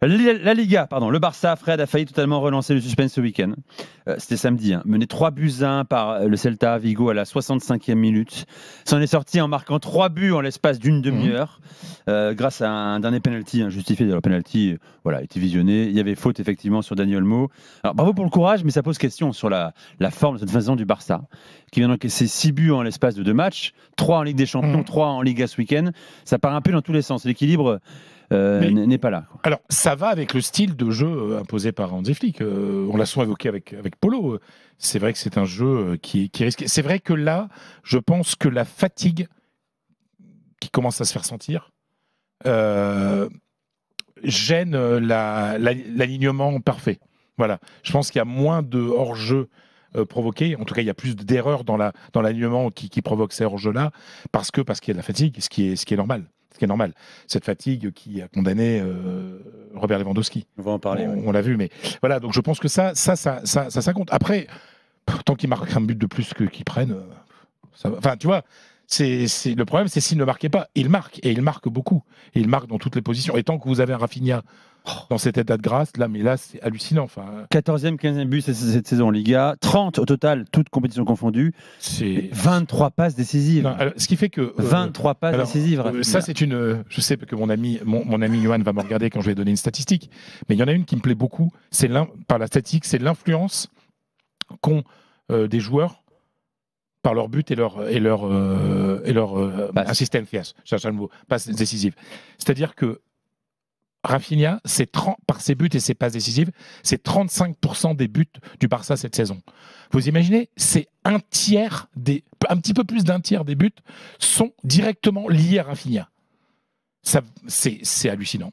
La Liga, pardon. Le Barça, Fred, a failli totalement relancer le suspense ce week-end. C'était samedi. Mené 3-1 par le Celta Vigo à la 65e minute. S'en est sorti en marquant 3 buts en l'espace d'une demi-heure. Grâce à un dernier penalty injustifié. Le penalty a été visionné. Il y avait faute effectivement sur Dani Olmo. Alors bravo pour le courage, mais ça pose question sur la forme de cette façon du Barça, qui vient d'encaisser 6 buts en l'espace de 2 matchs, 3 en Ligue des Champions, 3 en Liga ce week-end. Ça part un peu dans tous les sens. L'équilibre n'est pas là. Alors, ça va avec le style de jeu imposé par Hansi Flick. On l'a souvent évoqué avec Polo. C'est vrai que c'est un jeu qui est risqué. C'est vrai que là, je pense que la fatigue qui commence à se faire sentir gêne l'alignement parfait. Voilà. Je pense qu'il y a moins de hors-jeu provoqué. En tout cas, il y a plus d'erreurs dans l'alignement qui provoque ces hors-jeux-là parce qu'il y a de la fatigue, ce qui est normal. Cette fatigue qui a condamné Robert Lewandowski. On va en parler. On l'a vu, mais voilà. Donc je pense que ça compte. Après, tant qu'ils marquent un but de plus qu'ils prennent, ça va. Enfin, tu vois. Le problème, c'est s'il ne marquait pas. Il marque, et il marque beaucoup. Et il marque dans toutes les positions. Et tant que vous avez un Rafinha dans cet état de grâce, là c'est hallucinant. Enfin, 14e, 15e but cette saison en Liga. 30 au total, toutes compétitions confondues. 23 passes décisives. Non, alors, ce qui fait que... 23 passes décisives. Ça, c'est une... Je sais que mon ami Johan va me regarder quand je vais donner une statistique. Mais il y en a une qui me plaît beaucoup. Par la statistique, c'est l'influence qu'ont des joueurs par leur but et leur assistencias, cherche un mot, passes décisives. C'est-à-dire que Rafinha, par ses buts et ses passes décisives, c'est 35% des buts du Barça cette saison. Vous imaginez, c'est un petit peu plus d'un tiers des buts sont directement liés à Rafinha. C'est hallucinant,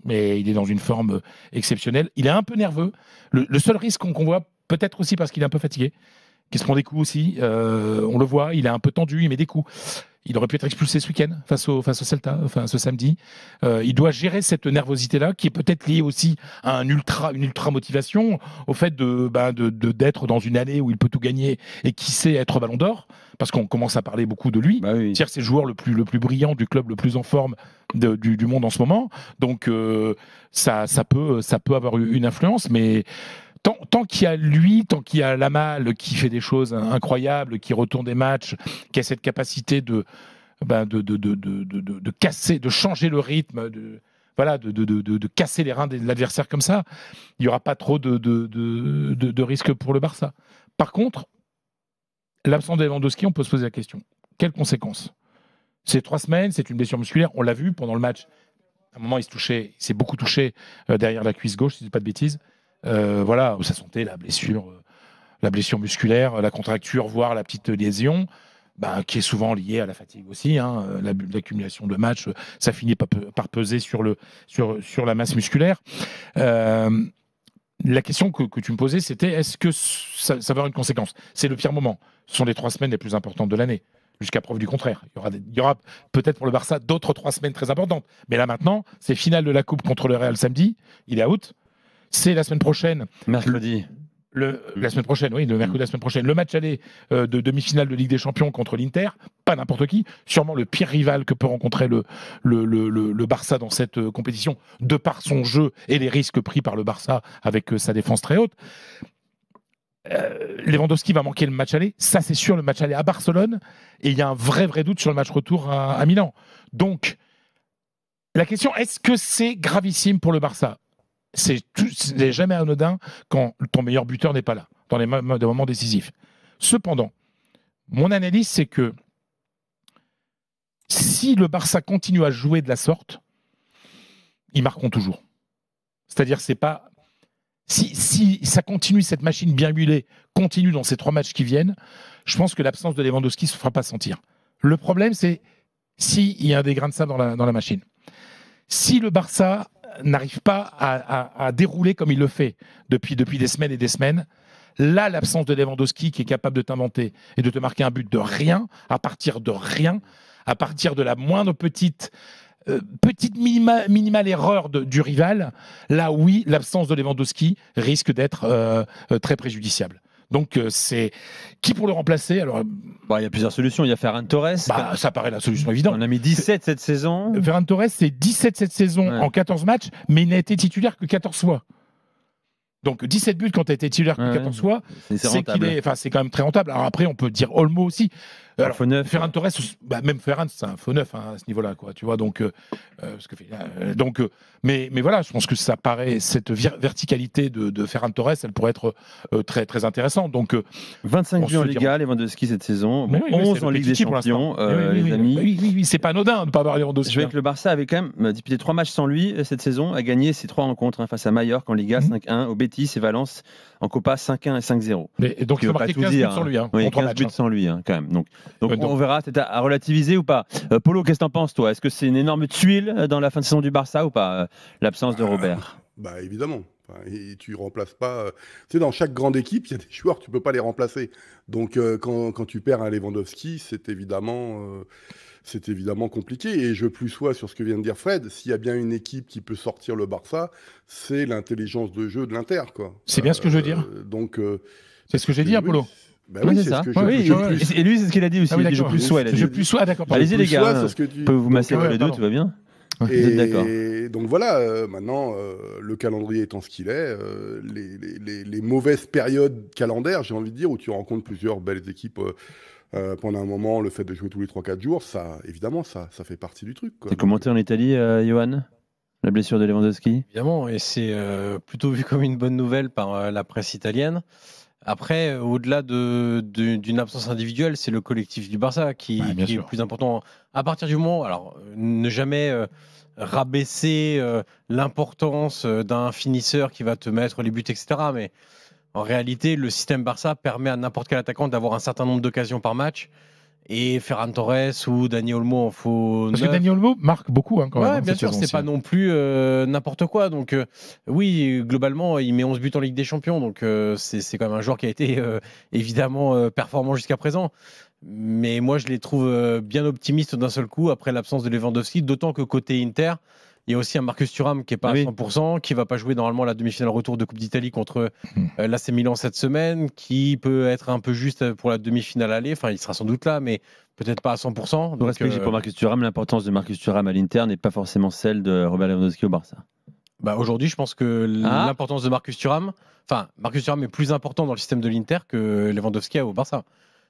mais il est dans une forme exceptionnelle. Il est un peu nerveux. Le seul risque qu'on voit, peut-être aussi parce qu'il est un peu fatigué, qui se prend des coups aussi. On le voit, il est un peu tendu, il met des coups. Il aurait pu être expulsé ce week-end face au Celta, ce samedi. Il doit gérer cette nervosité-là, qui est peut-être liée aussi à une ultra motivation, au fait d'être dans une année où il peut tout gagner et qui sait être Ballon d'Or, parce qu'on commence à parler beaucoup de lui. Bah oui. C'est le joueur le plus brillant du club, le plus en forme du monde en ce moment. Donc ça peut avoir une influence, mais tant qu'il y a lui, tant qu'il y a Lamal qui fait des choses incroyables, qui retourne des matchs, qui a cette capacité de casser, de changer le rythme, de casser les reins de l'adversaire comme ça, il n'y aura pas trop de risques pour le Barça. Par contre, l'absence de Lewandowski, on peut se poser la question. Quelles conséquences ? C'est 3 semaines, c'est une blessure musculaire, on l'a vu pendant le match. À un moment, il s'est beaucoup touché derrière la cuisse gauche, si je ne dis pas de bêtises. Où ça sentait la blessure musculaire, la contracture, voire la petite lésion, qui est souvent liée à la fatigue aussi. L'accumulation de matchs, ça finit par peser sur la masse musculaire. La question que tu me posais, c'était est-ce que ça va avoir une conséquence ? C'est le pire moment. Ce sont les 3 semaines les plus importantes de l'année, jusqu'à preuve du contraire. Il y aura peut-être pour le Barça d'autres 3 semaines très importantes. Mais là maintenant, c'est finale de la Coupe contre le Real samedi. Il est out. C'est la semaine prochaine. Mercredi. La semaine prochaine, oui, le mercredi de la semaine prochaine. Le match aller de demi-finale de Ligue des Champions contre l'Inter. Pas n'importe qui. Sûrement le pire rival que peut rencontrer le Barça dans cette compétition, de par son jeu et les risques pris par le Barça avec sa défense très haute. Lewandowski va manquer le match aller. Ça, c'est sûr, le match aller à Barcelone. Et il y a un vrai doute sur le match retour à Milan. Donc, la question, est-ce que c'est gravissime pour le Barça ? C'est jamais anodin quand ton meilleur buteur n'est pas là, dans les moments décisifs. Cependant, mon analyse, c'est que si le Barça continue à jouer de la sorte, ils marqueront toujours. C'est-à-dire, c'est pas... Si ça continue, cette machine bien huilée continue dans ces 3 matchs qui viennent, je pense que l'absence de Lewandowski ne se fera pas sentir. Le problème, c'est s'il y a des grains de sable dans la machine. Si le Barça n'arrive pas à dérouler comme il le fait depuis des semaines et des semaines, là, l'absence de Lewandowski qui est capable de t'inventer et de te marquer un but de rien, à partir de rien, à partir de la moindre petite minimale erreur du rival, là, oui, l'absence de Lewandowski risque d'être très préjudiciable. Donc c'est qui pour le remplacer? Alors il y a plusieurs solutions. Il y a Ferran Torres. Ça paraît la solution évidente. On a mis 17 cette saison. Ferran Torres, c'est 17 cette saison en 14 matchs, mais il n'a été titaire que 14 fois. Donc 17 buts quand tu as été titulaire que 14 fois, c'est quand même très rentable. Alors après, on peut dire Olmo aussi. Alors, Ferran Torres, même Ferran, c'est un faux neuf à ce niveau-là, quoi. Tu vois, donc, mais voilà, je pense que ça paraît cette verticalité de Ferran Torres, elle pourrait être très très intéressante. Donc 25 buts en Liga, Lewandowski cette saison, 11 en Ligue des Champions, les amis. Oui, c'est pas anodin de ne pas avoir Lewandowski. Je vais que le Barça avait quand même disputé 3 matchs sans lui cette saison, a gagné ses 3 rencontres face à Mallorca en Liga 5-1, au Betis et Valence en Copa 5-1 et 5-0. Et donc il a marqué 15 buts sans lui. 15 buts sans lui quand même. Donc on verra, c'est à relativiser ou pas. Polo, qu'est-ce que t'en penses toi? Est-ce que c'est une énorme tuile dans la fin de saison du Barça ou pas, l'absence de Robert? Évidemment. Et tu remplaces pas. Tu sais, dans chaque grande équipe, il y a des joueurs, tu peux pas les remplacer. Donc quand tu perds un Lewandowski, c'est évidemment compliqué. Et je plus sois sur ce que vient de dire Fred. S'il y a bien une équipe qui peut sortir le Barça, c'est l'intelligence de jeu de l'Inter, quoi. C'est bien ce que je veux dire. C'est ce que j'ai dit, Apollo. C'est ça. Et lui, c'est ce qu'il a dit aussi. Je plus sois. Je plus sois, d'accord. Allez-y les gars. Je peux vous masser les deux, tout va bien. Et d'accord. Donc voilà, maintenant, le calendrier étant ce qu'il est, les mauvaises périodes calendaires, j'ai envie de dire, où tu rencontres plusieurs belles équipes pendant un moment, le fait de jouer tous les 3-4 jours, ça, évidemment, ça fait partie du truc. C'est commenté en Italie, Johan, la blessure de Lewandowski? Évidemment, et c'est plutôt vu comme une bonne nouvelle par la presse italienne. Après, au-delà d'une absence individuelle, c'est le collectif du Barça qui est le plus important. À partir du moment, alors ne jamais rabaisser l'importance d'un finisseur qui va te mettre les buts, etc. Mais en réalité, le système Barça permet à n'importe quel attaquant d'avoir un certain nombre d'occasions par match. Et Ferran Torres ou Dani Olmo en faux 9. Parce que Dani Olmo marque beaucoup quand même. Bien sûr, c'est pas non plus n'importe quoi. Donc oui, globalement, il met 11 buts en Ligue des Champions. Donc c'est quand même un joueur qui a été évidemment performant jusqu'à présent. Mais moi, je les trouve bien optimistes d'un seul coup après l'absence de Lewandowski. D'autant que côté Inter, il y a aussi un Marcus Thuram qui n'est pas à 100%, qui ne va pas jouer normalement la demi-finale retour de Coupe d'Italie contre l'AC Milan cette semaine, qui peut être un peu juste pour la demi-finale aller. Enfin, il sera sans doute là, mais peut-être pas à 100%. Donc, respect pour Marcus Thuram, l'importance de Marcus Thuram à l'Inter n'est pas forcément celle de Robert Lewandowski au Barça. Aujourd'hui, je pense que l'importance de Marcus Thuram est plus important dans le système de l'Inter que Lewandowski au Barça.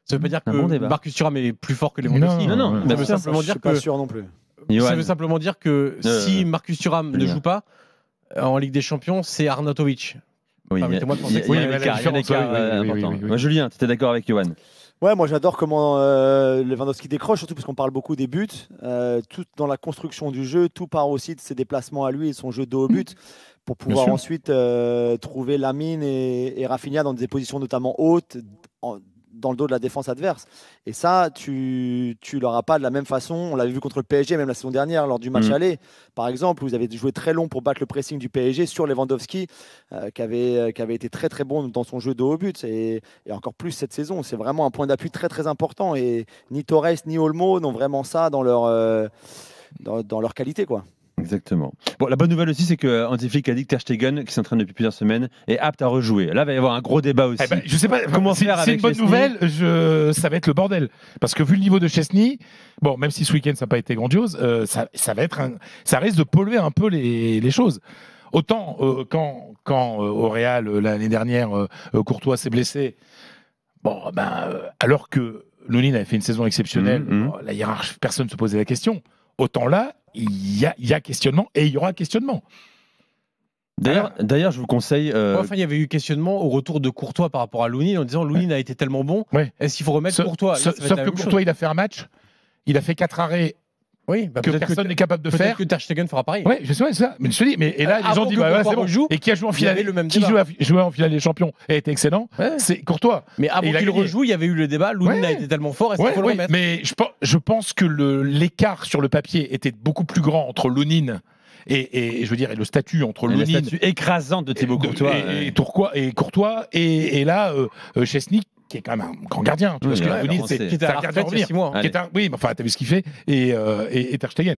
Ça ne veut pas dire que Marcus Thuram est plus fort que Lewandowski. Non. Ça veut simplement dire que... pas sûr non plus. Ça veut simplement dire que si Marcus Thuram ne joue pas en Ligue des Champions, c'est Arnautovic. Permettez-moi de penser que Julien, tu étais d'accord avec Johan? Ouais, moi j'adore comment Lewandowski décroche, surtout parce qu'on parle beaucoup des buts. Tout dans la construction du jeu, tout part aussi de ses déplacements à lui et son jeu de haut but pour pouvoir ensuite trouver Lamine et Rafinha dans des positions notamment hautes, dans le dos de la défense adverse. Et ça, tu l'auras pas de la même façon. On l'avait vu contre le PSG, même la saison dernière, lors du match aller, par exemple, où vous avez joué très long pour battre le pressing du PSG sur Lewandowski, qui avait été très très bon dans son jeu de haut but. Et encore plus cette saison. C'est vraiment un point d'appui très très important. Et ni Torres ni Olmo n'ont vraiment ça dans leur qualité, quoi. Exactement. Bon, la bonne nouvelle aussi, c'est que Hansi Flick a dit que Ter Stegen, qui s'entraîne depuis plusieurs semaines, est apte à rejouer. Là, il va y avoir un gros débat aussi. Je sais pas comment faire avec. C'est une bonne nouvelle. Ça va être le bordel, parce que vu le niveau de Szczęsny, bon, même si ce week-end ça n'a pas été grandiose, ça risque de polluer un peu les choses. Autant quand au Real l'année dernière, Courtois s'est blessé. Bon, alors que Lunin avait fait une saison exceptionnelle, la hiérarchie, personne ne se posait la question. Autant là, il y a questionnement et il y aura questionnement. D'ailleurs, je vous conseille. Il y avait eu questionnement au retour de Courtois par rapport à Lunin en disant Lunin a été tellement bon. Est-ce qu'il faut remettre Courtois? Sauf que Courtois, il a fait un match, il a fait 4 arrets. Que personne n'est capable de faire. Peut-être que Ter Stegen fera pareil. Oui, je sais, c'est ça. Mais je te dis, et là, les gens disent c'est bon. Et qui a joué en finale? Qui jouait en finale des champions et a été excellent? C'est Courtois. Mais avant qu'il rejoue, il y je eu le débat. Lunin a été tellement fort, est-ce qu'il faut le remettre? Mais je pense que l'écart sur le papier était beaucoup plus grand entre Lunin et je veux dire, et le statut entre Lunin. Le statut écrasant de Thibaut Courtois. Et Courtois. Et là, Szczęsny, qui est quand même un grand gardien. Parce que Lunin, c'est un gardien de revenir. Oui, mais enfin, t'as vu ce qu'il fait. Et Ter Stegen.